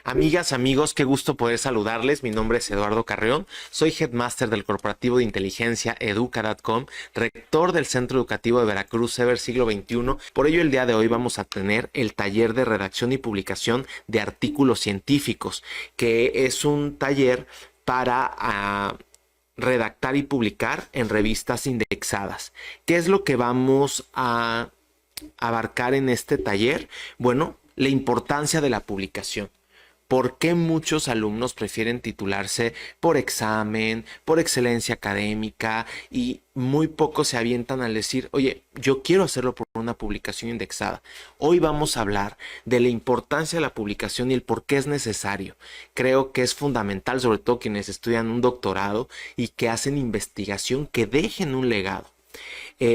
Amigas, amigos, qué gusto poder saludarles. Mi nombre es Eduardo Carreón, soy Headmaster del Corporativo de Inteligencia Educa.com, rector del Centro Educativo de Veracruz, Ever Siglo XXI. Por ello, el día de hoy vamos a tener el taller de redacción y publicación de artículos científicos, que es un taller para redactar y publicar en revistas indexadas. ¿Qué es lo que vamos a abarcar en este taller? Bueno, la importancia de la publicación. ¿Por qué muchos alumnos prefieren titularse por examen, por excelencia académica y muy pocos se avientan al decir, oye, yo quiero hacerlo por una publicación indexada? Hoy vamos a hablar de la importancia de la publicación y el por qué es necesario. Creo que es fundamental, sobre todo quienes estudian un doctorado y que hacen investigación, que dejen un legado.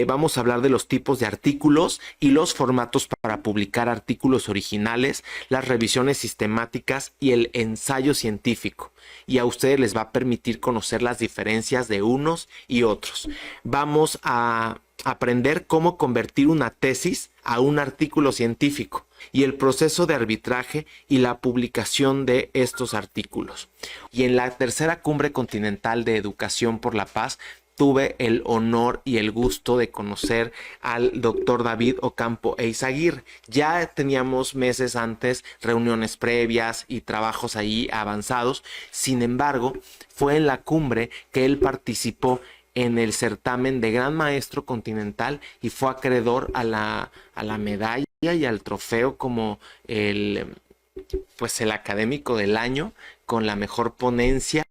Vamos a hablar de los tipos de artículos y los formatos para publicar artículos originales, las revisiones sistemáticas y el ensayo científico. Y a ustedes les va a permitir conocer las diferencias de unos y otros. Vamos a aprender cómo convertir una tesis a un artículo científico y el proceso de arbitraje y la publicación de estos artículos. Y en la tercera cumbre continental de educación por la paz, tuve el honor y el gusto de conocer al doctor David Ocampo Eizaguirre. Ya teníamos meses antes reuniones previas y trabajos ahí avanzados. Sin embargo, fue en la cumbre que él participó en el certamen de Gran Maestro Continental y fue acreedor a la medalla y al trofeo como el académico del año con la mejor ponencia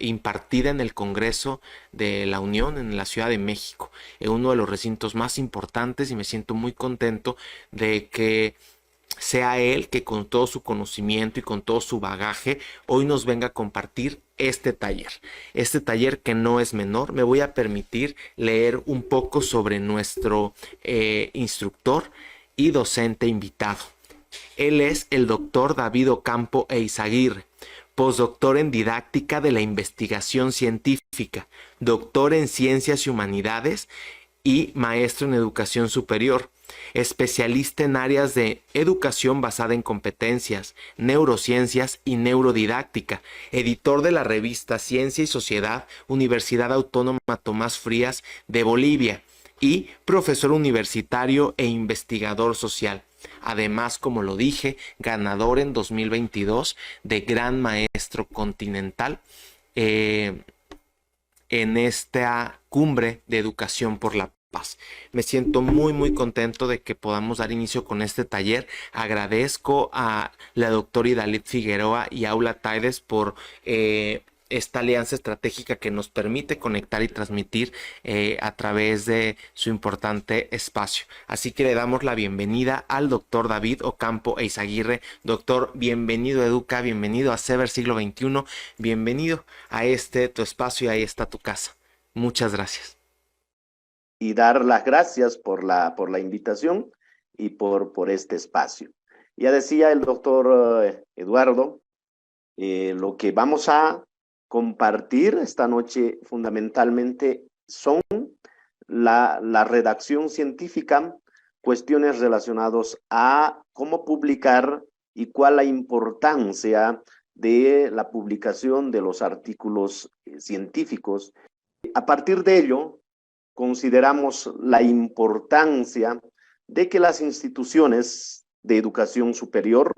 impartida en el Congreso de la Unión en la Ciudad de México, en uno de los recintos más importantes, y me siento muy contento de que sea él que con todo su conocimiento y con todo su bagaje hoy nos venga a compartir este taller. Este taller que no es menor. Me voy a permitir leer un poco sobre nuestro instructor y docente invitado. Él es el doctor David Ocampo Eizaguirre, postdoctor en didáctica de la investigación científica, doctor en ciencias y humanidades y maestro en educación superior, especialista en áreas de educación basada en competencias, neurociencias y neurodidáctica, editor de la revista Ciencia y Sociedad, Universidad Autónoma Tomás Frías de Bolivia, y profesor universitario e investigador social. Además, como lo dije, ganador en 2022 de Gran Maestro Continental en esta cumbre de educación por la paz. Me siento muy contento de que podamos dar inicio con este taller. Agradezco a la doctora Idalit Figueroa y Aula Taides por esta alianza estratégica que nos permite conectar y transmitir a través de su importante espacio. Así que le damos la bienvenida al doctor David Ocampo Eizaguirre. Doctor, bienvenido a Educa, bienvenido a Sever Siglo XXI, bienvenido a tu espacio y ahí está tu casa. Muchas gracias. Y dar las gracias por la invitación y por este espacio. Ya decía el doctor Eduardo, lo que vamos a compartir esta noche fundamentalmente son la redacción científica, cuestiones relacionadas a cómo publicar y cuál la importancia de la publicación de los artículos científicos. A partir de ello, consideramos la importancia de que las instituciones de educación superior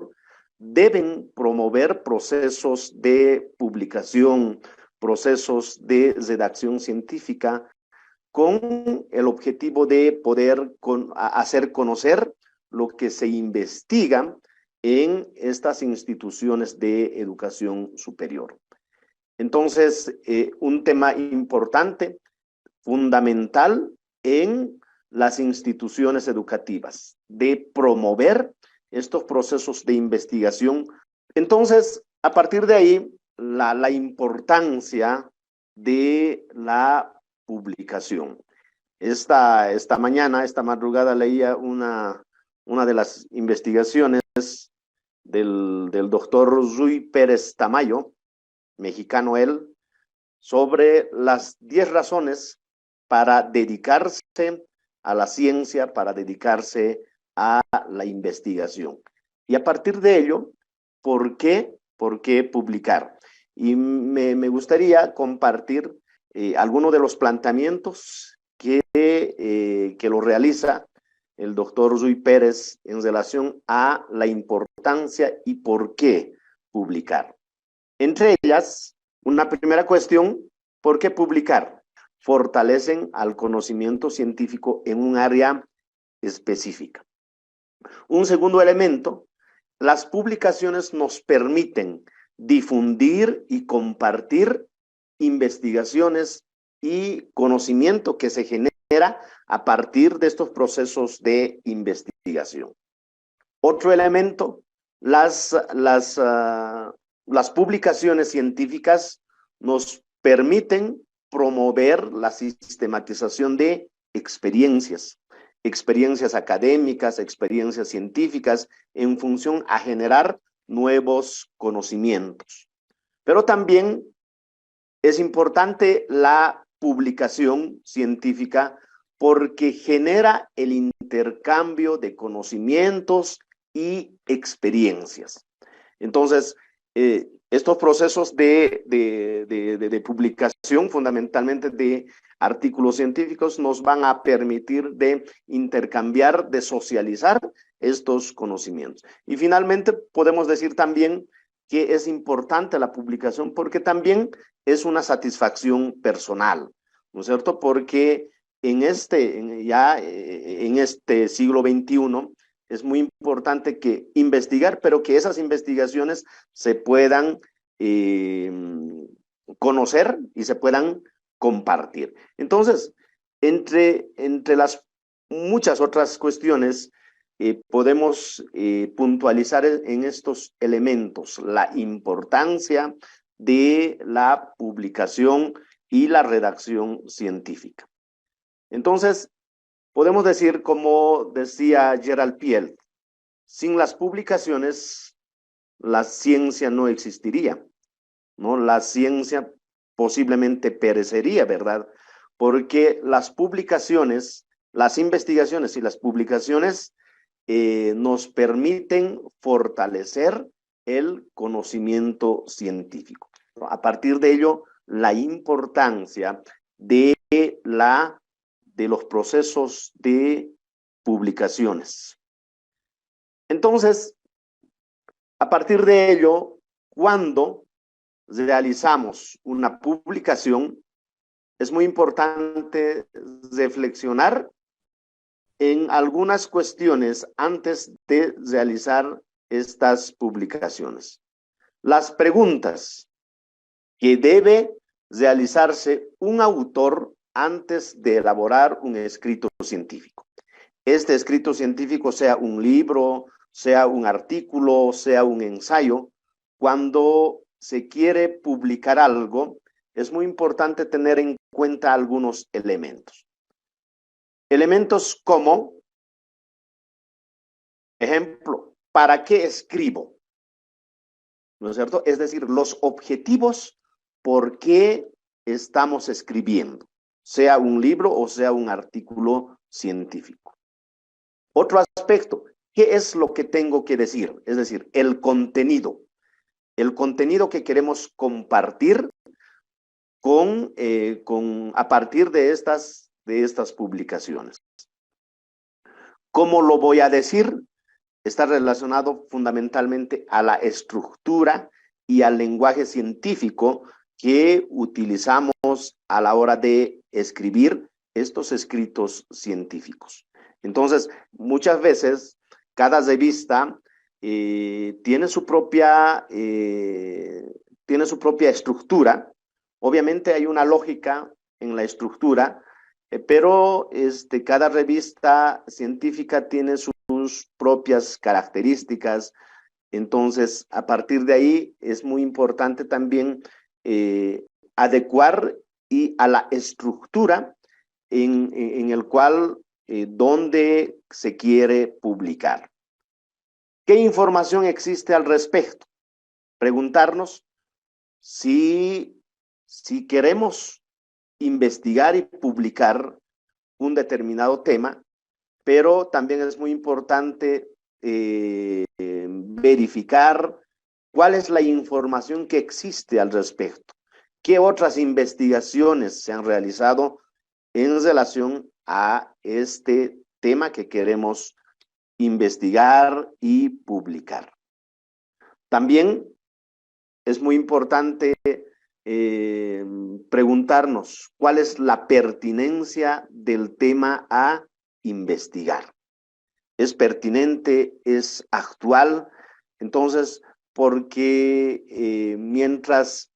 deben promover procesos de publicación, procesos de redacción científica con el objetivo de poder hacer conocer lo que se investiga en estas instituciones de educación superior. Entonces, un tema importante, fundamental en las instituciones educativas, de promover estos procesos de investigación. Entonces, a partir de ahí, la importancia de la publicación. Esta madrugada leía una de las investigaciones del doctor Rui Pérez Tamayo, mexicano él, sobre las 10 razones para dedicarse a la ciencia, para dedicarse a la investigación. Y a partir de ello, por qué publicar. Y me gustaría compartir algunos de los planteamientos que lo realiza el doctor Rui Pérez en relación a la importancia y por qué publicar. Entre ellas, una primera cuestión, ¿por qué publicar? Fortalecen al conocimiento científico en un área específica. Un segundo elemento, las publicaciones nos permiten difundir y compartir investigaciones y conocimiento que se genera a partir de estos procesos de investigación. Otro elemento, las publicaciones científicas nos permiten promover la sistematización de experiencias académicas, experiencias científicas, en función a generar nuevos conocimientos. Pero también es importante la publicación científica porque genera el intercambio de conocimientos y experiencias. Entonces, estos procesos de publicación, fundamentalmente de artículos científicos, nos van a permitir de intercambiar, de socializar estos conocimientos. Y finalmente, podemos decir también que es importante la publicación porque también es una satisfacción personal, ¿no es cierto? Porque en este siglo XXI es muy importante que investigar, pero que esas investigaciones se puedan conocer y se puedan compartir. Entonces, entre las muchas otras cuestiones, podemos puntualizar en estos elementos la importancia de la publicación y la redacción científica. Entonces, podemos decir, como decía Gerald Piel, sin las publicaciones, la ciencia no existiría, ¿no? La ciencia posiblemente perecería, ¿verdad? Porque las publicaciones, las investigaciones y las publicaciones nos permiten fortalecer el conocimiento científico. A partir de ello, la importancia de los procesos de publicaciones. Entonces, a partir de ello, cuando realizamos una publicación, es muy importante reflexionar en algunas cuestiones antes de realizar estas publicaciones. Las preguntas que debe realizarse un autor antes de elaborar un escrito científico. Este escrito científico sea un libro, sea un artículo, sea un ensayo. Cuando se quiere publicar algo, es muy importante tener en cuenta algunos elementos. Elementos como, ejemplo, ¿para qué escribo? ¿No es cierto? Es decir, los objetivos por qué estamos escribiendo, sea un libro o sea un artículo científico. Otro aspecto, ¿qué es lo que tengo que decir? Es decir, el contenido que queremos compartir a partir de estas publicaciones. ¿Cómo lo voy a decir? Está relacionado fundamentalmente a la estructura y al lenguaje científico que utilizamos a la hora de escribir estos escritos científicos. Entonces, muchas veces, cada revista tiene su propia estructura. Obviamente hay una lógica en la estructura, pero cada revista científica tiene sus propias características. Entonces, a partir de ahí es muy importante también adecuar y a la estructura en el cual donde se quiere publicar. ¿Qué información existe al respecto? Preguntarnos si queremos investigar y publicar un determinado tema, pero también es muy importante verificar ¿Cuál es la información que existe al respecto? ¿Qué otras investigaciones se han realizado en relación a este tema que queremos investigar y publicar? También es muy importante preguntarnos cuál es la pertinencia del tema a investigar. ¿Es pertinente? ¿Es actual? Entonces, porque mientras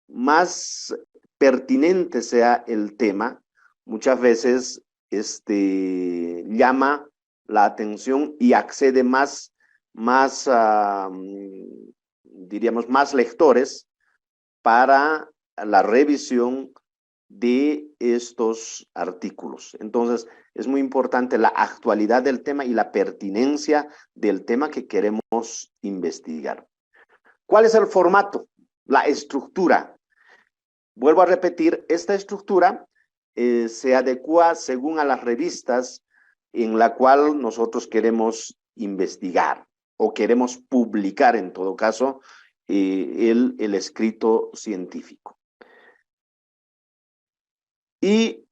más pertinente sea el tema, muchas veces llama la atención y accede más diríamos, más lectores para la revisión de estos artículos. Entonces, es muy importante la actualidad del tema y la pertinencia del tema que queremos investigar. ¿Cuál es el formato? La estructura. Vuelvo a repetir, esta estructura se adecua según a las revistas en la cual nosotros queremos investigar o queremos publicar, en todo caso, el escrito científico. Y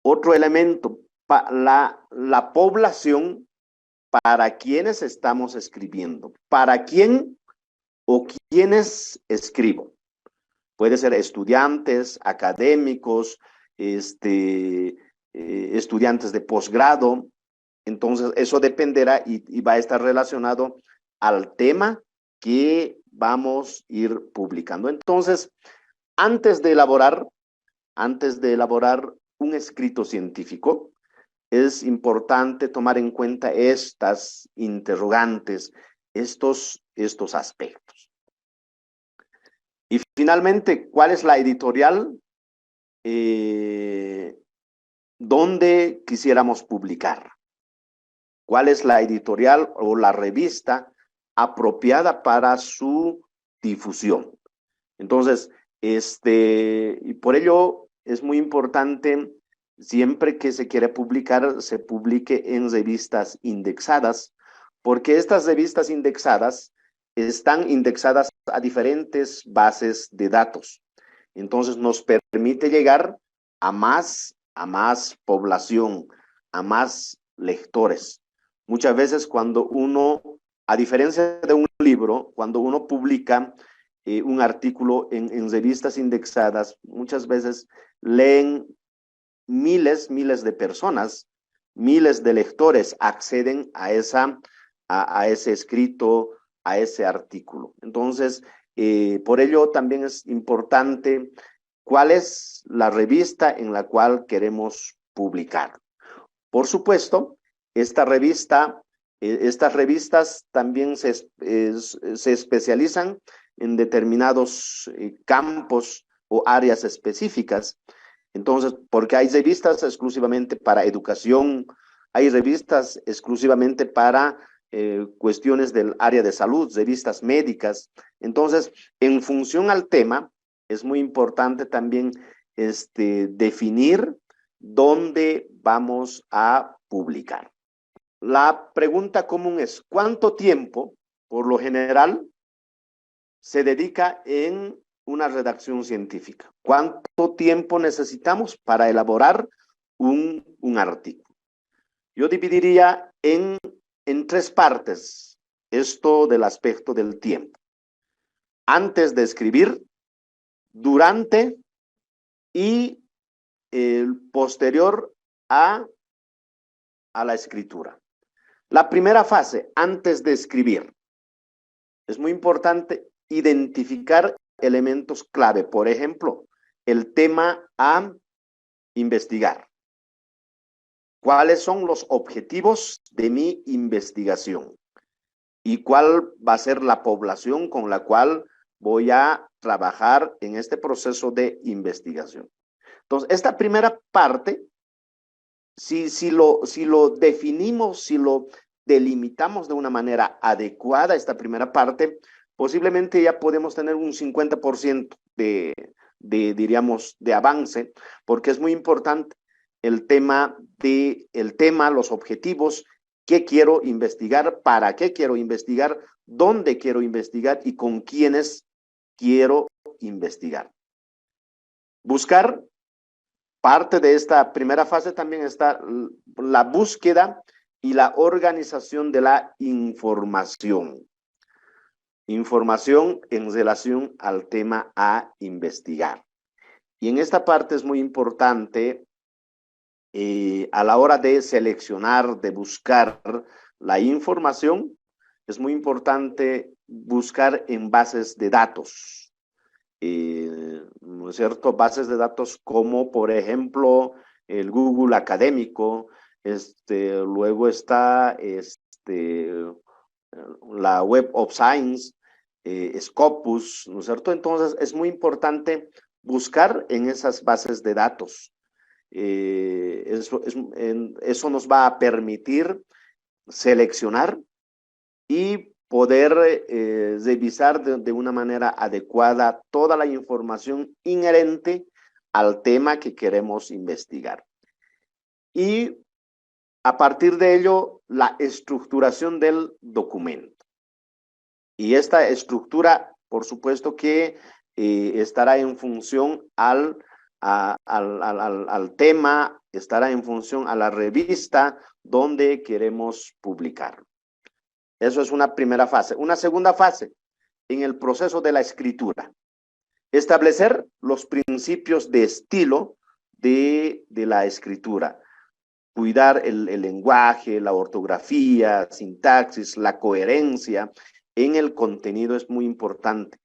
otro elemento, la población para quienes estamos escribiendo. ¿Para quién o quiénes escribo? Puede ser estudiantes, académicos, estudiantes de posgrado. Entonces, eso dependerá y va a estar relacionado al tema que vamos a ir publicando. Entonces, antes de elaborar un escrito científico, es importante tomar en cuenta estas interrogantes, estos aspectos. Y finalmente, ¿cuál es la editorial donde quisiéramos publicar? ¿Cuál es la editorial o la revista apropiada para su difusión? Entonces, y por ello es muy importante, siempre que se quiere publicar, se publique en revistas indexadas, porque estas revistas indexadas están indexadas a diferentes bases de datos. Entonces, nos permite llegar a más población, a más lectores. Muchas veces cuando uno, a diferencia de un libro, cuando uno publica un artículo en revistas indexadas, muchas veces leen miles de personas, miles de lectores acceden a ese escrito, a ese artículo. Entonces, por ello también es importante cuál es la revista en la cual queremos publicar. Por supuesto, estas revistas también se especializan en determinados campos o áreas específicas. Entonces, porque hay revistas exclusivamente para educación, hay revistas exclusivamente para cuestiones del área de salud, revistas médicas. Entonces, en función al tema, es muy importante también definir dónde vamos a publicar. La pregunta común es, ¿cuánto tiempo, por lo general, se dedica en una redacción científica? ¿Cuánto tiempo necesitamos para elaborar un artículo? Yo dividiría en 3 partes esto del aspecto del tiempo. Antes de escribir, durante y el posterior a la escritura. La primera fase, antes de escribir, es muy importante identificar elementos clave. Por ejemplo, el tema a investigar. ¿Cuáles son los objetivos de mi investigación? ¿Y cuál va a ser la población con la cual voy a trabajar en este proceso de investigación? Entonces, esta primera parte, si lo definimos, si lo delimitamos de una manera adecuada, esta primera parte, posiblemente ya podemos tener un 50% diríamos, de avance, porque es muy importante el tema, los objetivos qué quiero investigar, para qué quiero investigar, dónde quiero investigar y con quiénes quiero investigar. Buscar, parte de esta primera fase también está la búsqueda y la organización de la información. Información en relación al tema a investigar. Y en esta parte es muy importante a la hora de seleccionar, de buscar la información, es muy importante buscar en bases de datos. ¿No es cierto? Bases de datos como, por ejemplo, el Google Académico, luego está la Web of Science, Scopus, ¿no es cierto? Entonces, es muy importante buscar en esas bases de datos. Eso nos va a permitir seleccionar y poder revisar de una manera adecuada toda la información inherente al tema que queremos investigar. Y a partir de ello, la estructuración del documento. Y esta estructura, por supuesto que estará en función al tema, estará en función a la revista donde queremos publicar. Eso es una primera fase. Una segunda fase, en el proceso de la escritura. Establecer los principios de estilo de la escritura. Cuidar el lenguaje, la ortografía, sintaxis, la coherencia en el contenido es muy importante.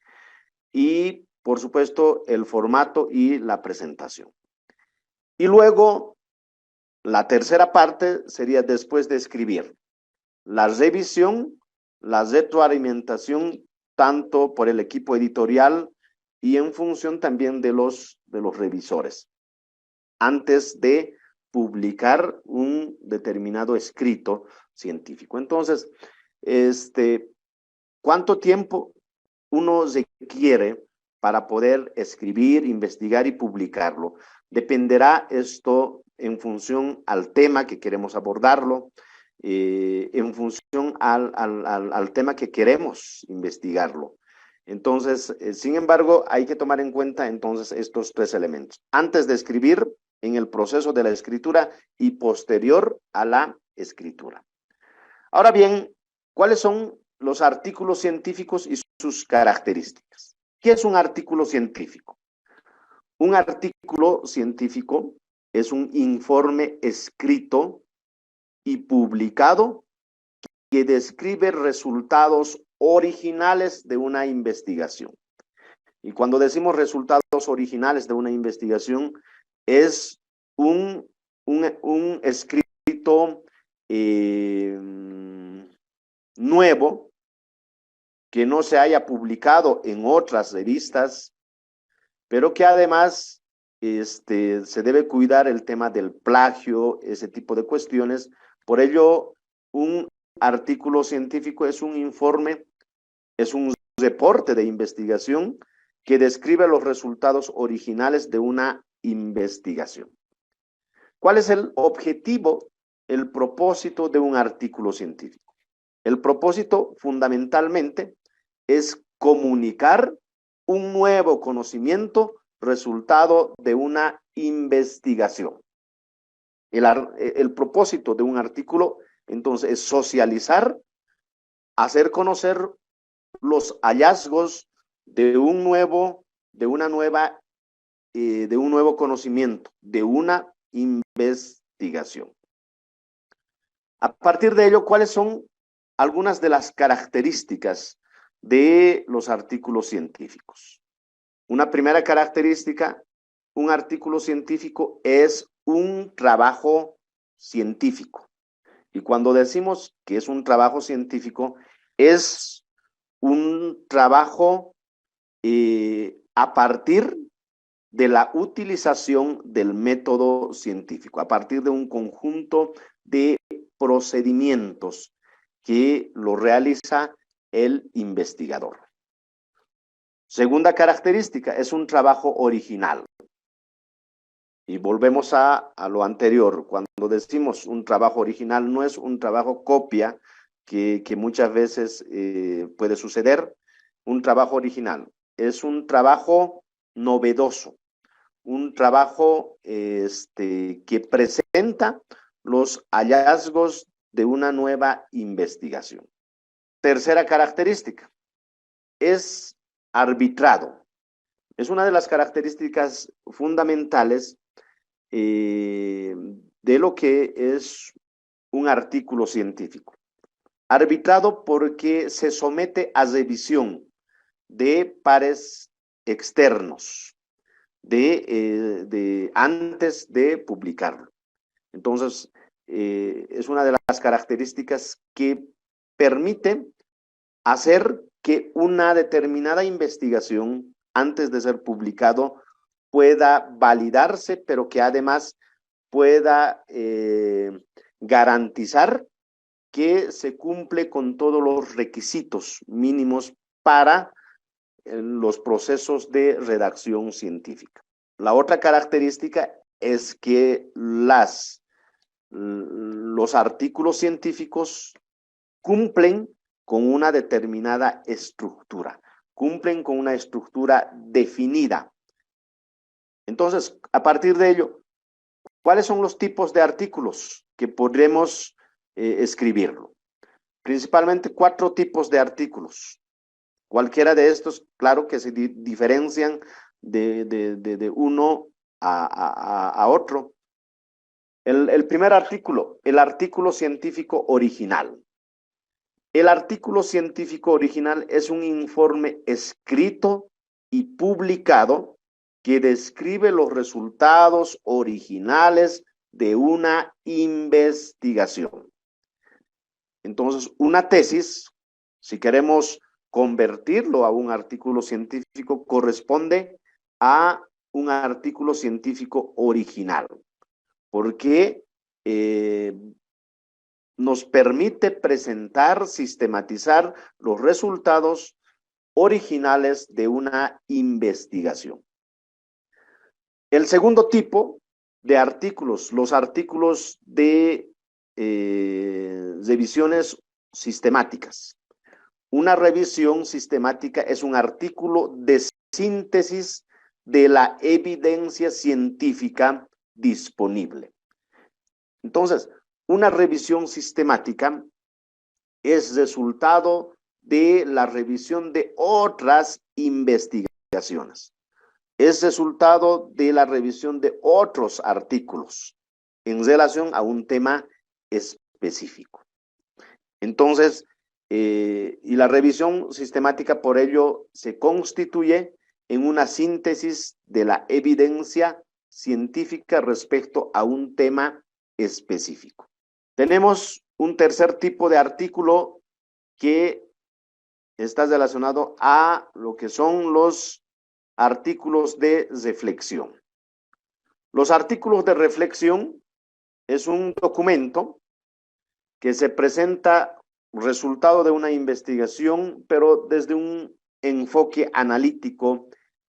Y, por supuesto, el formato y la presentación. Y luego, la tercera parte sería después de escribir. La revisión, la retroalimentación, tanto por el equipo editorial y en función también de los revisores, antes de publicar un determinado escrito científico. Entonces, ¿cuánto tiempo uno requiere para poder escribir, investigar y publicarlo? Dependerá esto en función al tema que queremos abordarlo, en función al tema que queremos investigarlo. Entonces, sin embargo, hay que tomar en cuenta entonces estos tres elementos. Antes de escribir, en el proceso de la escritura y posterior a la escritura. Ahora bien, ¿cuáles son los artículos científicos y sus características? ¿Qué es un artículo científico? Un artículo científico es un informe escrito y publicado que describe resultados originales de una investigación. Y cuando decimos resultados originales de una investigación, es un escrito nuevo que no se haya publicado en otras revistas, pero que además se debe cuidar el tema del plagio, ese tipo de cuestiones. Por ello, un artículo científico es un informe, es un reporte de investigación que describe los resultados originales de una investigación. ¿Cuál es el objetivo, el propósito de un artículo científico? El propósito fundamentalmente es comunicar un nuevo conocimiento resultado de una investigación. El propósito de un artículo, entonces, es socializar, hacer conocer los hallazgos de un nuevo conocimiento, de una investigación. A partir de ello, ¿cuáles son algunas de las características de los artículos científicos? Una primera característica, un artículo científico es un trabajo científico. Y cuando decimos que es un trabajo científico, es un trabajo a partir de la utilización del método científico, a partir de un conjunto de procedimientos que lo realiza el investigador. Segunda característica, es un trabajo original. Y volvemos a lo anterior. Cuando decimos un trabajo original, no es un trabajo copia que muchas veces puede suceder. Un trabajo original es un trabajo novedoso, un trabajo que presenta los hallazgos de una nueva investigación. Tercera característica, es arbitrado. Es una de las características fundamentales de lo que es un artículo científico. Arbitrado porque se somete a revisión de pares externos antes de publicarlo. Entonces, es una de las características que permite hacer que una determinada investigación, antes de ser publicado, pueda validarse, pero que además pueda garantizar que se cumple con todos los requisitos mínimos para los procesos de redacción científica. La otra característica es que los artículos científicos cumplen con una determinada estructura, cumplen con una estructura definida. Entonces, a partir de ello, ¿cuáles son los tipos de artículos que podremos escribirlo? Principalmente 4 tipos de artículos. Cualquiera de estos, claro que se diferencian de uno a otro. El primer artículo, el artículo científico original. El artículo científico original es un informe escrito y publicado que describe los resultados originales de una investigación. Entonces, una tesis, si queremos convertirlo a un artículo científico, corresponde a un artículo científico original, porque nos permite presentar, sistematizar los resultados originales de una investigación. El segundo tipo de artículos, los artículos de revisiones sistemáticas. Una revisión sistemática es un artículo de síntesis de la evidencia científica disponible. Entonces, una revisión sistemática es resultado de la revisión de otras investigaciones. Es resultado de la revisión de otros artículos en relación a un tema específico. Entonces, y la revisión sistemática por ello se constituye en una síntesis de la evidencia científica respecto a un tema específico. Tenemos un tercer tipo de artículo que está relacionado a lo que son los artículos de reflexión. Los artículos de reflexión es un documento que se presenta resultado de una investigación, pero desde un enfoque analítico,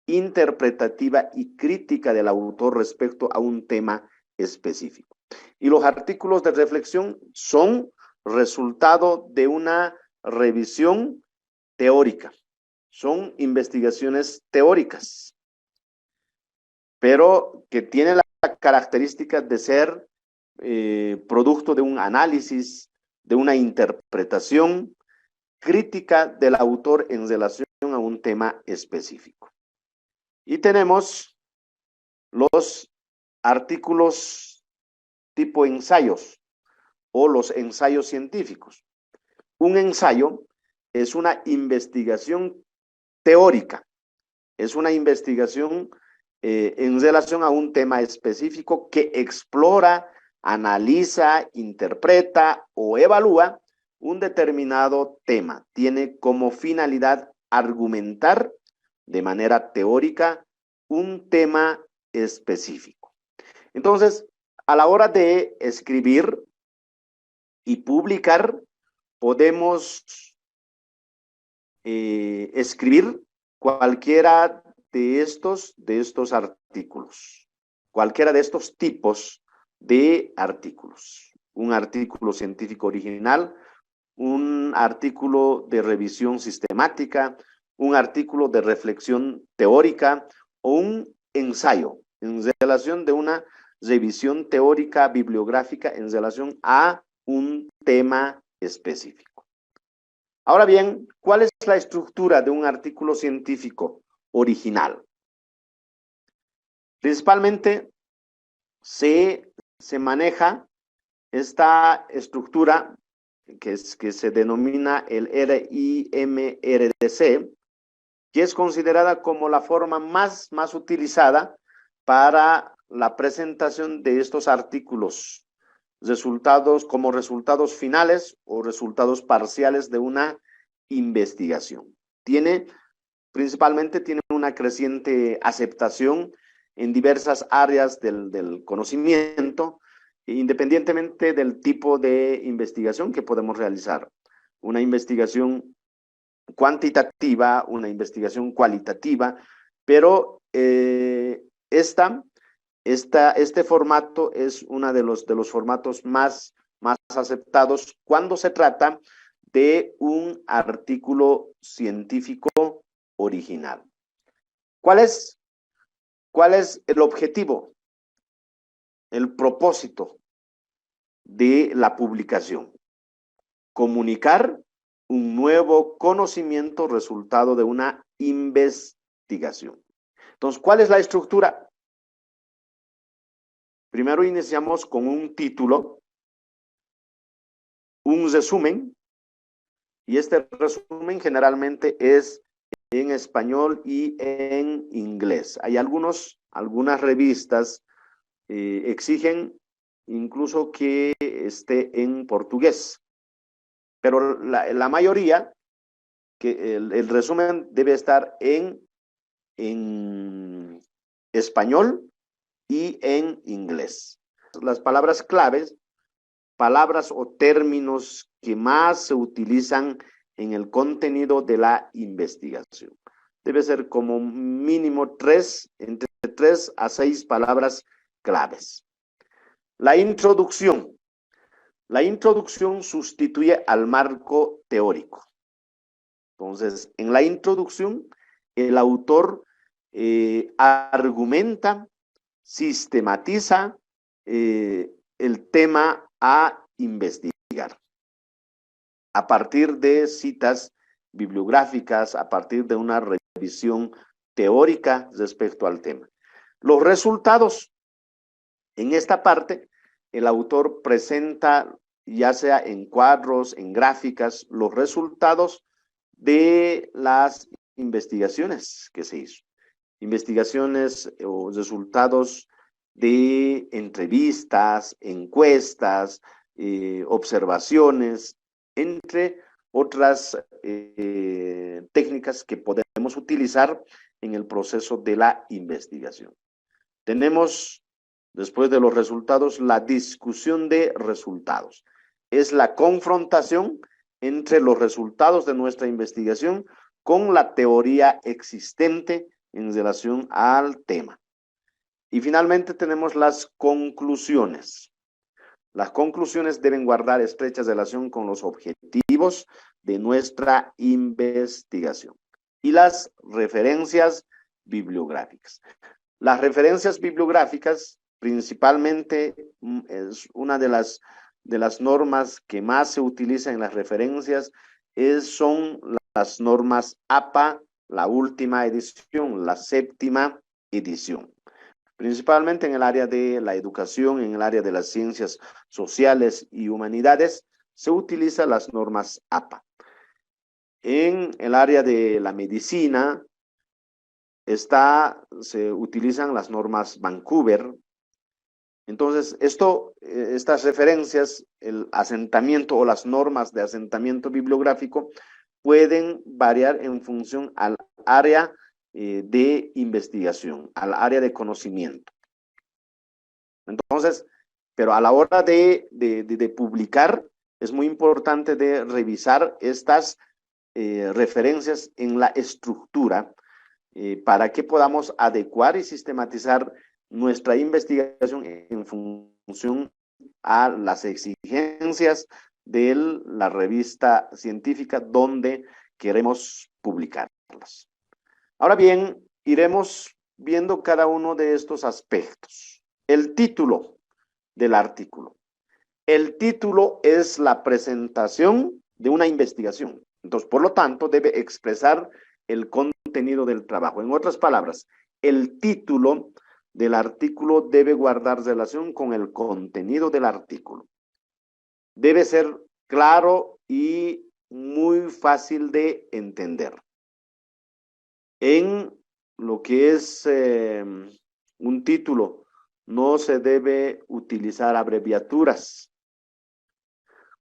interpretativa y crítica del autor respecto a un tema específico. Y los artículos de reflexión son resultado de una revisión teórica. Son investigaciones teóricas, pero que tienen la característica de ser producto de un análisis, de una interpretación crítica del autor en relación a un tema específico. Y tenemos los artículos tipo ensayos o los ensayos científicos. Un ensayo es una investigación teórica, es una investigación en relación a un tema específico que explora, analiza, interpreta o evalúa un determinado tema. Tiene como finalidad argumentar de manera teórica un tema específico. Entonces, a la hora de escribir y publicar, podemos escribir cualquiera de estos artículos. cualquiera de estos tipos de artículos. Un artículo científico original, un artículo de revisión sistemática, un artículo de reflexión teórica o un ensayo en relación de una revisión teórica bibliográfica en relación a un tema específico. Ahora bien, ¿cuál es la estructura de un artículo científico original? Principalmente se maneja esta estructura que se denomina el RIMRDC, que es considerada como la forma más utilizada para la presentación de estos artículos, como resultados finales o resultados parciales de una investigación. Principalmente tiene una creciente aceptación en diversas áreas del conocimiento, independientemente del tipo de investigación que podemos realizar. Una investigación cuantitativa, una investigación cualitativa, pero este formato es uno de los formatos más aceptados cuando se trata de un artículo científico original. ¿Cuál es el objetivo, el propósito de la publicación? Comunicar un nuevo conocimiento resultado de una investigación. Entonces, ¿cuál es la estructura? Primero iniciamos con un título, un resumen, y este resumen generalmente es en español y en inglés. Hay algunas revistas exigen incluso que esté en portugués, pero la mayoría, que el resumen debe estar en español y en inglés. Las palabras claves, palabras o términos que más se utilizan en el contenido de la investigación. Debe ser como mínimo entre 3 a 6 palabras claves. La introducción. La introducción sustituye al marco teórico. Entonces, en la introducción, el autor argumenta, sistematiza el tema a investigar a partir de citas bibliográficas, a partir de una revisión teórica respecto al tema. Los resultados. En esta parte, el autor presenta, ya sea en cuadros, en gráficas, los resultados de las investigaciones que se hizo. Investigaciones o resultados de entrevistas, encuestas, observaciones, entre otras técnicas que podemos utilizar en el proceso de la investigación. Tenemos, después de los resultados, la discusión de resultados. Es la confrontación entre los resultados de nuestra investigación con la teoría existente en relación al tema. Y finalmente tenemos las conclusiones. Las conclusiones deben guardar estrecha relación con los objetivos de nuestra investigación. Y las referencias bibliográficas. Las referencias bibliográficas, principalmente, es una de las normas que más se utilizan en las referencias, son las normas APA, la última edición, la 7ª edición. Principalmente en el área de la educación, en el área de las ciencias sociales y humanidades, se utilizan las normas APA. En el área de la medicina, se utilizan las normas Vancouver. Entonces, estas referencias, el asentamiento o las normas de asentamiento bibliográfico pueden variar en función al área de investigación, al área de conocimiento. Entonces, pero a la hora de publicar, es muy importante de revisar estas referencias en la estructura para que podamos adecuar y sistematizar nuestra investigación en función a las exigencias de la revista científica donde queremos publicarlas. Ahora bien, iremos viendo cada uno de estos aspectos. El título del artículo. El título es la presentación de una investigación. Entonces, por lo tanto, debe expresar el contenido del trabajo. En otras palabras, el título del artículo debe guardar relación con el contenido del artículo. Debe ser claro y muy fácil de entender. En lo que es un título, no se debe utilizar abreviaturas.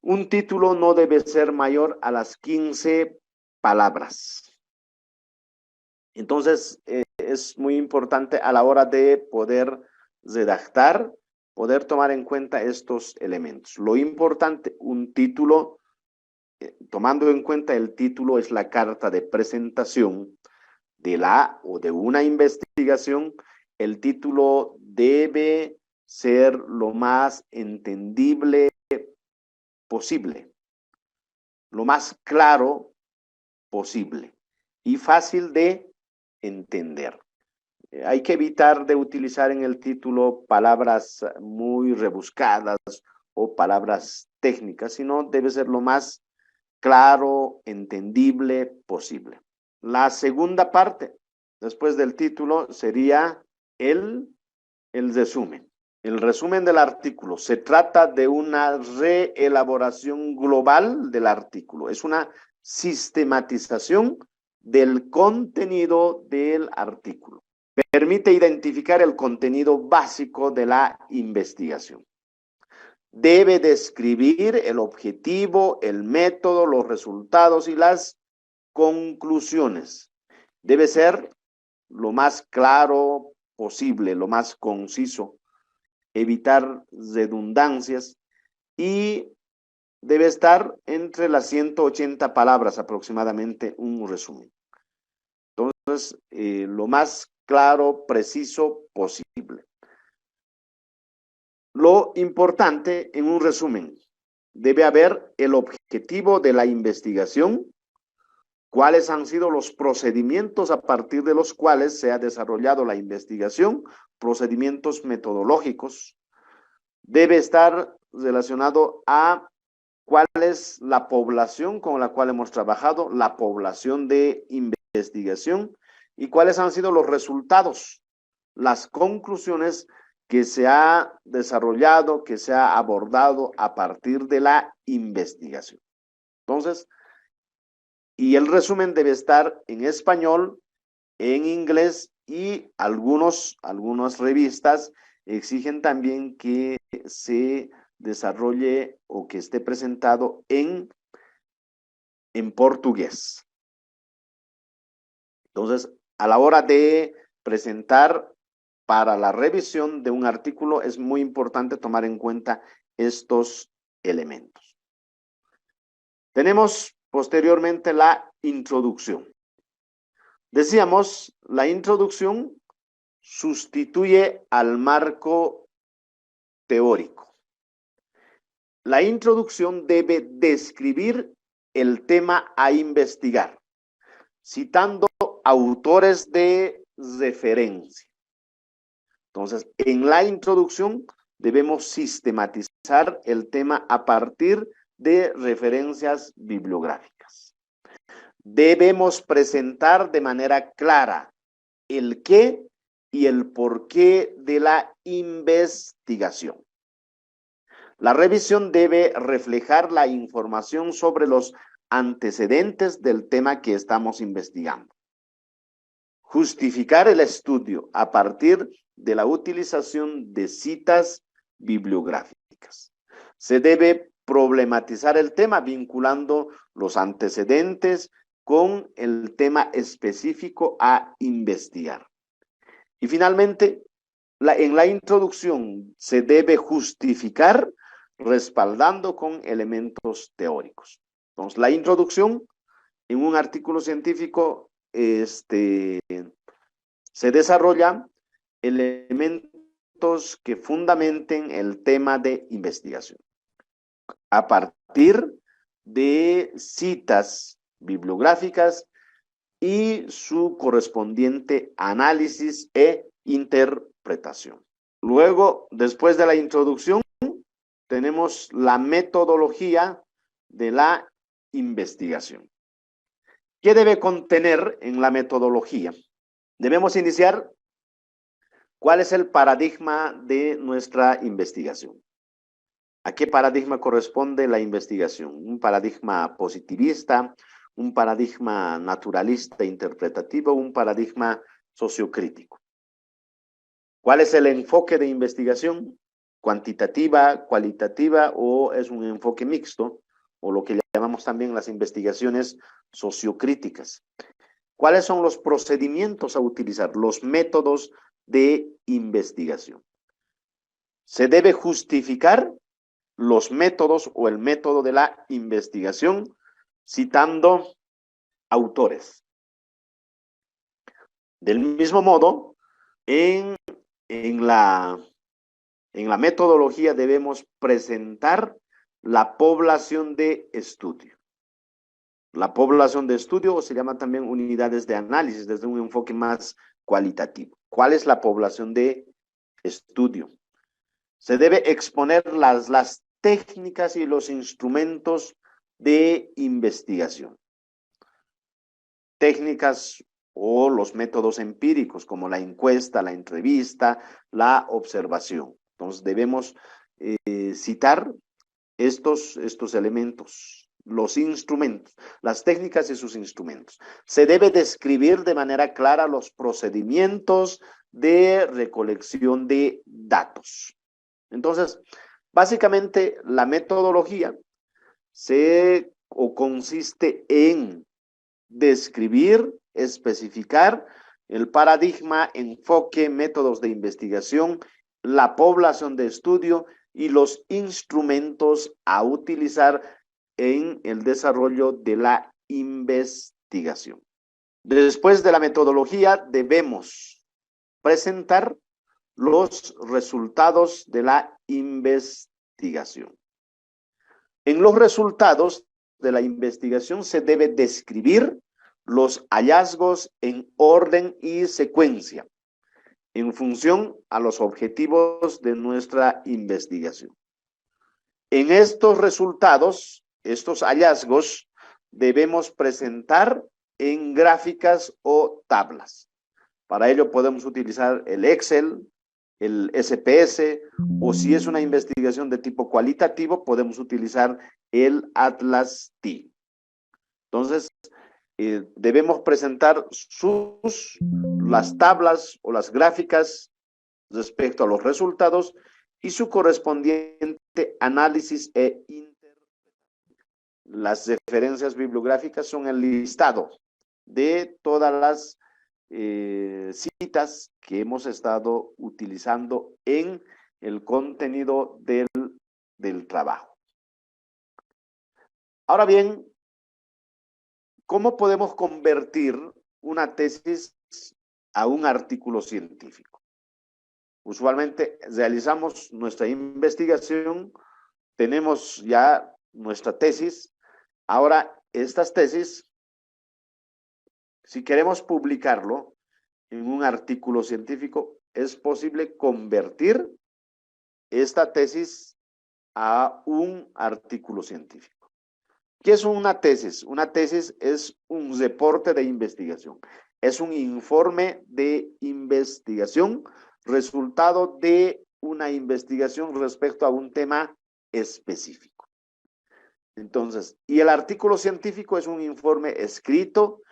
Un título no debe ser mayor a las 15 palabras. Entonces, es muy importante a la hora de poder redactar, poder tomar en cuenta estos elementos. Lo importante, un título, tomando en cuenta el título, es la carta de presentación de la o de una investigación. El título debe ser lo más entendible posible, lo más claro posible y fácil de entender. Hay que evitar de utilizar en el título palabras muy rebuscadas o palabras técnicas, sino debe ser lo más claro, entendible posible. La segunda parte, después del título, sería el resumen. El resumen del artículo. Se trata de una reelaboración global del artículo. Es una sistematización del contenido del artículo. Permite identificar el contenido básico de la investigación. Debe describir el objetivo, el método, los resultados y las conclusiones. Debe ser lo más claro posible, lo más conciso, evitar redundancias y debe estar entre las 180 palabras aproximadamente un resumen. Entonces, lo más claro, preciso posible. Lo importante en un resumen, debe haber el objetivo de la investigación, cuáles han sido los procedimientos a partir de los cuales se ha desarrollado la investigación, procedimientos metodológicos. Debe estar relacionado a cuál es la población con la cual hemos trabajado, la población de investigación y cuáles han sido los resultados, las conclusiones que se ha desarrollado, que se ha abordado a partir de la investigación. Entonces, y el resumen debe estar en español, en inglés y algunas revistas exigen también que se desarrolle o que esté presentado en portugués. Entonces, a la hora de presentar para la revisión de un artículo es muy importante tomar en cuenta estos elementos. Tenemos posteriormente la introducción. Decíamos, la introducción sustituye al marco teórico. La introducción debe describir el tema a investigar, citando autores de referencia. Entonces, en la introducción debemos sistematizar el tema a partir de referencias bibliográficas. Debemos presentar de manera clara el qué y el porqué de la investigación. La revisión debe reflejar la información sobre los antecedentes del tema que estamos investigando. Justificar el estudio a partir de la utilización de citas bibliográficas. Se debe problematizar el tema vinculando los antecedentes con el tema específico a investigar. Y finalmente, en la introducción se debe justificar respaldando con elementos teóricos. Entonces, la introducción en un artículo científico se desarrolla elementos elementos que fundamenten el tema de investigación, a partir de citas bibliográficas y su correspondiente análisis e interpretación. Luego, después de la introducción, tenemos la metodología de la investigación. ¿Qué debe contener en la metodología? Debemos iniciar cuál es el paradigma de nuestra investigación. ¿A qué paradigma corresponde la investigación? ¿Un paradigma positivista, un paradigma naturalista interpretativo, un paradigma sociocrítico? ¿Cuál es el enfoque de investigación? ¿Cuantitativa, cualitativa o es un enfoque mixto? O lo que llamamos también las investigaciones sociocríticas. ¿Cuáles son los procedimientos a utilizar? Los métodos de investigación. Se debe justificar los métodos o el método de la investigación citando autores. Del mismo modo, en la metodología debemos presentar la población de estudio. La población de estudio se llama también unidades de análisis desde un enfoque más cualitativo. ¿Cuál es la población de estudio? Se debe exponer las técnicas y los instrumentos de investigación. Técnicas o los métodos empíricos como la encuesta, la entrevista, la observación. Entonces debemos citar estos elementos, los instrumentos, las técnicas y sus instrumentos. Se debe describir de manera clara los procedimientos de recolección de datos. Entonces, básicamente la metodología consiste en describir, especificar el paradigma, enfoque, métodos de investigación, la población de estudio y los instrumentos a utilizar en el desarrollo de la investigación. Después de la metodología, debemos presentar los resultados de la investigación. En los resultados de la investigación se debe describir los hallazgos en orden y secuencia en función a los objetivos de nuestra investigación. En estos resultados, estos hallazgos, debemos presentar en gráficas o tablas. Para ello podemos utilizar el Excel, el SPS, o si es una investigación de tipo cualitativo, podemos utilizar el Atlas T. Entonces, debemos presentar las tablas o las gráficas respecto a los resultados y su correspondiente análisis e interpretación. Las referencias bibliográficas son el listado de todas las citas que hemos estado utilizando en el contenido del trabajo. Ahora bien, ¿cómo podemos convertir una tesis a un artículo científico? Usualmente realizamos nuestra investigación, tenemos ya nuestra tesis. Ahora, estas tesis, si queremos publicarlo en un artículo científico, es posible convertir esta tesis a un artículo científico. ¿Qué es una tesis? Una tesis es un reporte de investigación, es un informe de investigación, resultado de una investigación respecto a un tema específico. Entonces, y el artículo científico es un informe escrito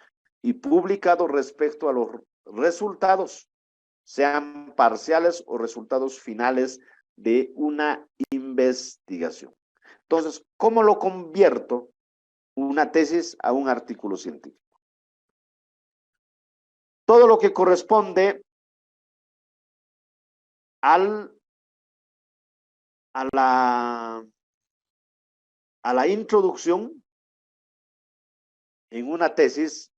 y publicado respecto a los resultados, sean parciales o resultados finales de una investigación. Entonces, ¿cómo lo convierto una tesis a un artículo científico? Todo lo que corresponde a la introducción en una tesis,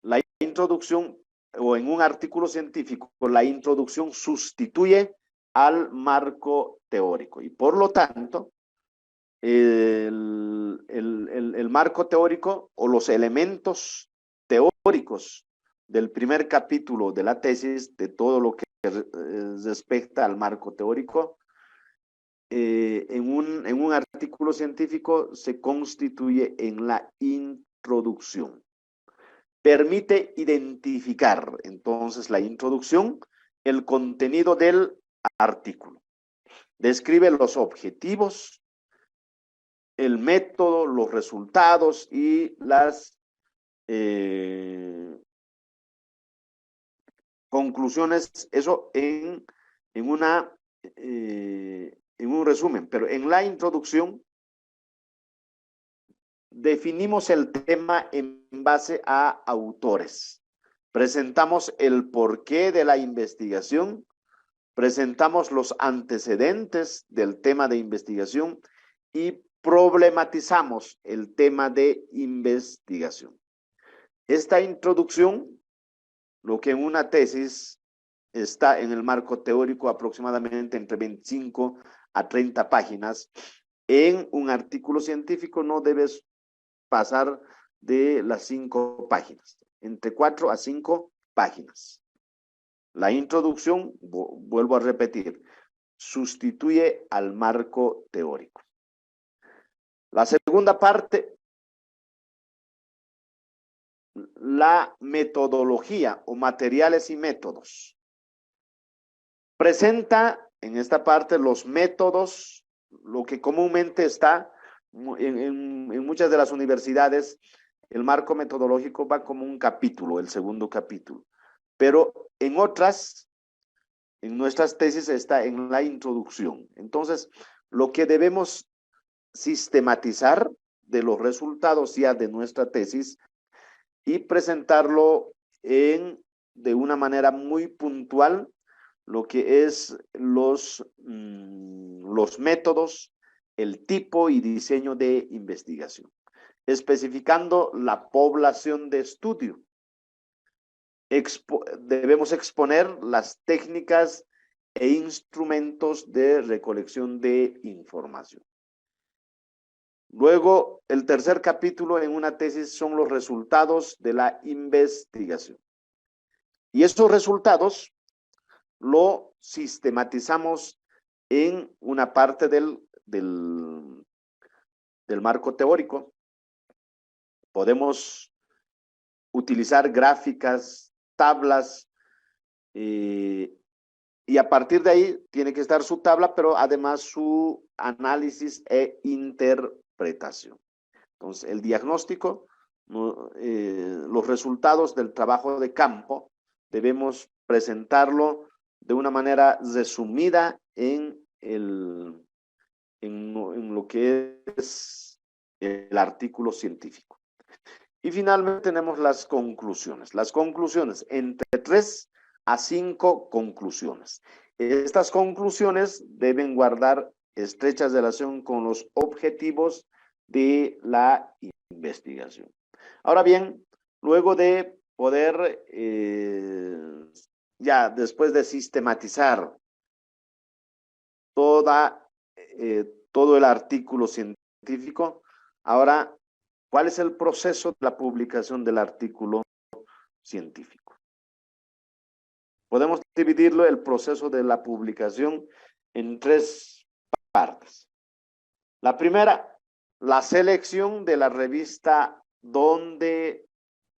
la introducción o en un artículo científico, la introducción sustituye al marco teórico. Y por lo tanto, el marco teórico o los elementos teóricos del primer capítulo de la tesis, de todo lo que respecta al marco teórico, en un artículo científico se constituye en la introducción. Permite identificar, entonces, la introducción, el contenido del artículo. Describe los objetivos, el método, los resultados y las conclusiones, eso en un resumen, pero en la introducción definimos el tema en base a autores. Presentamos el porqué de la investigación, presentamos los antecedentes del tema de investigación y problematizamos el tema de investigación. Esta introducción, lo que en una tesis está en el marco teórico aproximadamente entre 25 a 30 páginas, en un artículo científico no debes pasar de las 5 páginas, entre 4 a 5 páginas. La introducción, vuelvo a repetir, sustituye al marco teórico. La segunda parte, la metodología o materiales y métodos. Presenta en esta parte los métodos, lo que comúnmente está en muchas de las universidades, el marco metodológico va como un capítulo, el segundo capítulo. Pero en otras, en nuestras tesis está en la introducción. Entonces, lo que debemos sistematizar de los resultados ya de nuestra tesis y presentarlo de una manera muy puntual, lo que es los métodos, el tipo y diseño de investigación, especificando la población de estudio. Debemos exponer las técnicas e instrumentos de recolección de información. Luego, el tercer capítulo en una tesis son los resultados de la investigación. Y estos resultados lo sistematizamos en una parte del marco teórico. Podemos utilizar gráficas, tablas, y a partir de ahí tiene que estar su tabla, pero además su análisis e interpretación. Entonces, el diagnóstico, los resultados del trabajo de campo, debemos presentarlo de una manera resumida en lo que es el artículo científico. Y finalmente tenemos las conclusiones. Las conclusiones, entre 3 a 5 conclusiones. Estas conclusiones deben guardar estrecha relación con los objetivos de la investigación. Ahora bien, luego de poder, ya después de sistematizar todo el artículo científico, ahora, ¿cuál es el proceso de la publicación del artículo científico? Podemos dividirlo, el proceso de la publicación, en 3 partes. La primera, la selección de la revista donde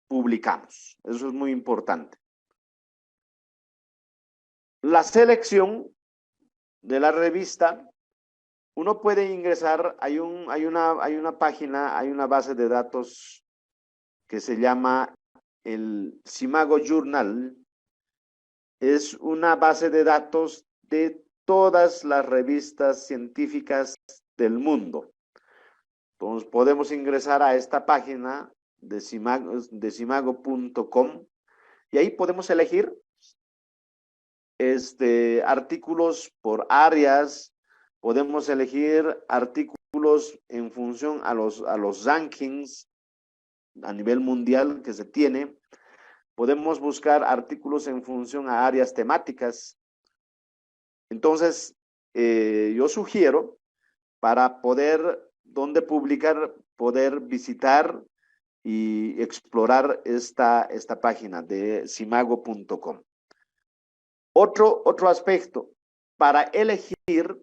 publicamos. Eso es muy importante. La selección de la revista, uno puede ingresar, hay una página, hay una base de datos que se llama el Simago Journal. Es una base de datos de todas las revistas científicas del mundo. Entonces podemos ingresar a esta página de simago.com y ahí podemos elegir artículos por áreas, podemos elegir artículos en función a los rankings a nivel mundial que se tiene. Podemos buscar artículos en función a áreas temáticas. Entonces, yo sugiero para poder, donde publicar, poder visitar y explorar esta página de simago.com. Otro aspecto, para elegir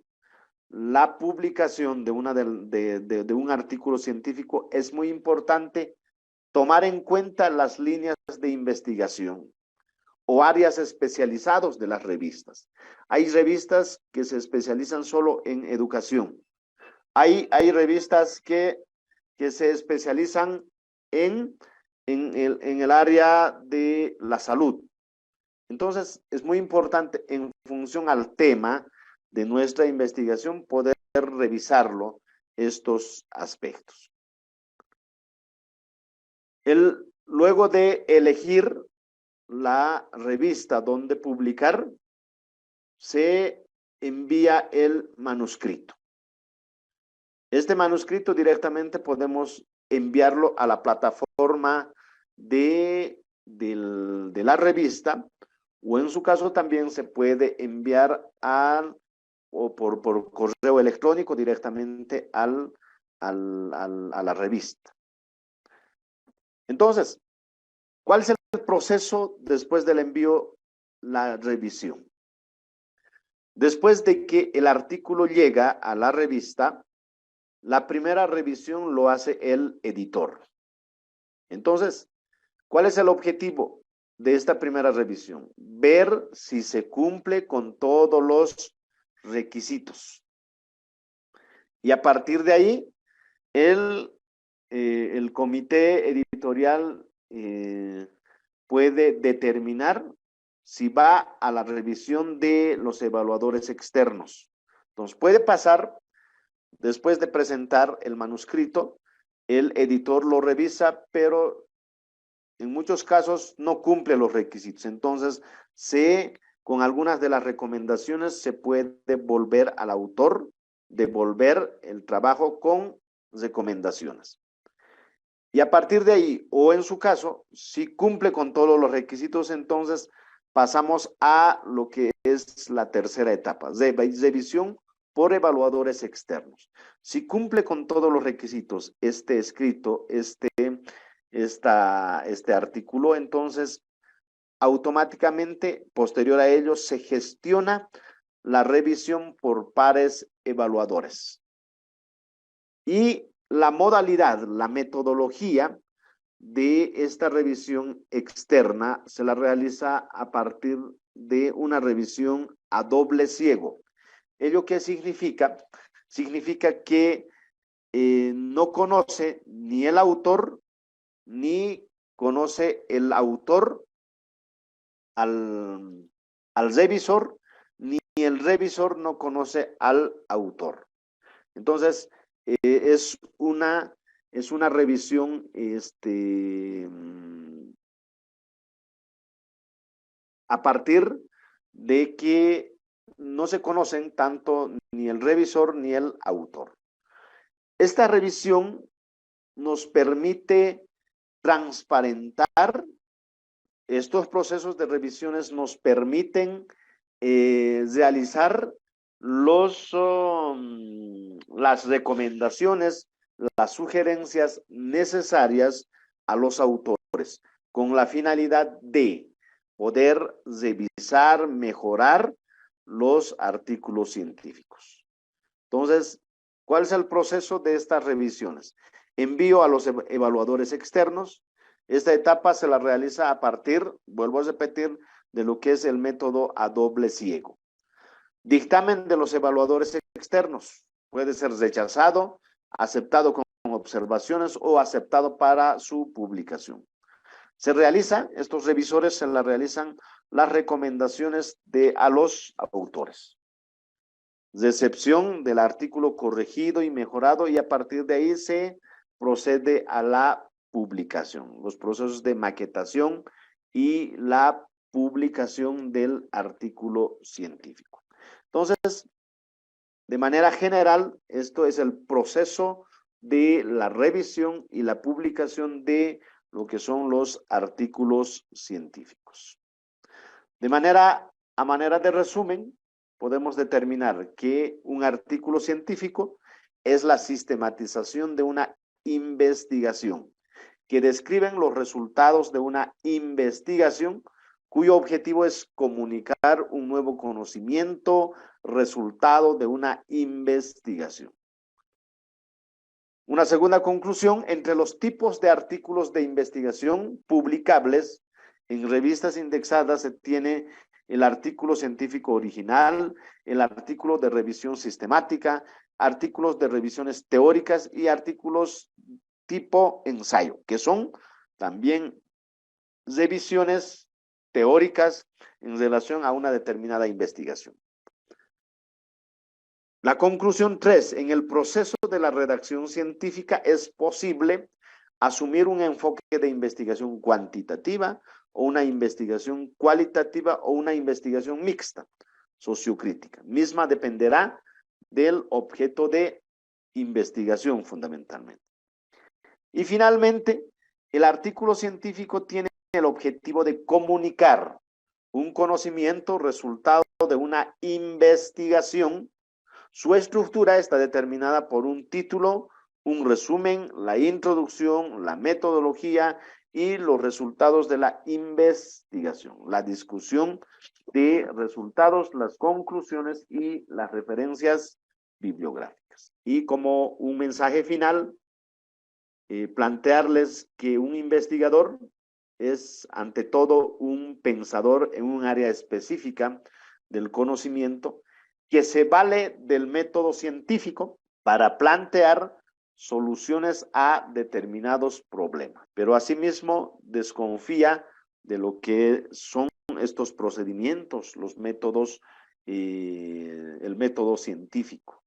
la publicación de un artículo científico es muy importante tomar en cuenta las líneas de investigación o áreas especializadas de las revistas. Hay revistas que se especializan solo en educación. Hay revistas que se especializan en el área de la salud. Entonces, es muy importante en función al tema de nuestra investigación poder revisarlo, estos aspectos. Luego de elegir la revista donde publicar, se envía el manuscrito. Este manuscrito directamente podemos enviarlo a la plataforma de la revista, o en su caso también se puede enviar o por correo electrónico directamente a la revista. Entonces, ¿cuál es el proceso después del envío? La revisión. Después de que el artículo llega a la revista, la primera revisión lo hace el editor. Entonces, ¿cuál es el objetivo de esta primera revisión? Ver si se cumple con todos los requisitos. Y a partir de ahí, el comité editorial puede determinar si va a la revisión de los evaluadores externos. Entonces, puede pasar, después de presentar el manuscrito, el editor lo revisa, pero en muchos casos no cumple los requisitos. Entonces, con algunas de las recomendaciones se puede volver al autor, devolver el trabajo con recomendaciones. Y a partir de ahí, o en su caso, si cumple con todos los requisitos, entonces pasamos a lo que es la tercera etapa, de revisión por evaluadores externos. Si cumple con todos los requisitos este escrito, este artículo, entonces automáticamente, posterior a ello, se gestiona la revisión por pares evaluadores. Y la modalidad, la metodología de esta revisión externa se la realiza a partir de una revisión a doble ciego. ¿Ello qué significa? Significa que no conoce ni el autor, ni conoce el autor al revisor, ni el revisor no conoce al autor. Entonces, es una revisión a partir de que no se conocen tanto ni el revisor ni el autor. Esta revisión nos permite transparentar. Estos procesos de revisiones nos permiten realizar las recomendaciones, las sugerencias necesarias a los autores, con la finalidad de poder revisar, mejorar los artículos científicos. Entonces, ¿cuál es el proceso de estas revisiones? Envío a los evaluadores externos. Esta etapa se la realiza a partir, vuelvo a repetir, de lo que es el método a doble ciego. Dictamen de los evaluadores externos. Puede ser rechazado, aceptado con observaciones o aceptado para su publicación. Estos revisores se la realizan las recomendaciones a los autores. Recepción del artículo corregido y mejorado, y a partir de ahí se procede a la publicación, los procesos de maquetación y la publicación del artículo científico. Entonces, de manera general, esto es el proceso de la revisión y la publicación de lo que son los artículos científicos. A manera de resumen, podemos determinar que un artículo científico es la sistematización de una investigación, que describen los resultados de una investigación cuyo objetivo es comunicar un nuevo conocimiento, resultado de una investigación. Una segunda conclusión: entre los tipos de artículos de investigación publicables en revistas indexadas se tiene el artículo científico original, el artículo de revisión sistemática, artículos de revisiones teóricas y artículos tipo ensayo, que son también revisiones teóricas en relación a una determinada investigación. La conclusión 3: en el proceso de la redacción científica es posible asumir un enfoque de investigación cuantitativa o una investigación cualitativa o una investigación mixta, sociocrítica. Misma dependerá del objeto de investigación fundamentalmente. Y finalmente, el artículo científico tiene el objetivo de comunicar un conocimiento resultado de una investigación. Su estructura está determinada por un título, un resumen, la introducción, la metodología y los resultados de la investigación, la discusión de resultados, las conclusiones y las referencias bibliográficas. Y como un mensaje final, plantearles que un investigador es ante todo un pensador en un área específica del conocimiento que se vale del método científico para plantear soluciones a determinados problemas, pero asimismo desconfía de lo que son estos procedimientos, los métodos, el método científico.